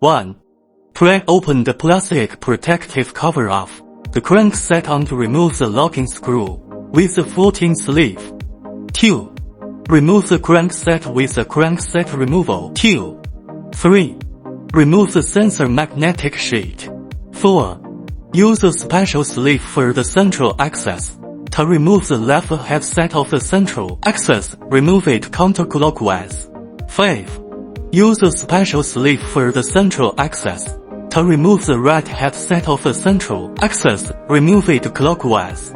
1. Pry open the plastic protective cover of the crankset on to remove the locking screw with the 14 sleeve. 2. Remove the crankset with the crankset removal. 2. 3. Remove the sensor magnetic sheet. 4. Use a special sleeve for the central axis. To remove the left headset of the central axis, remove it counterclockwise. 5. Use a special sleeve for the central axis. To remove the right headset of the central axis, remove it clockwise.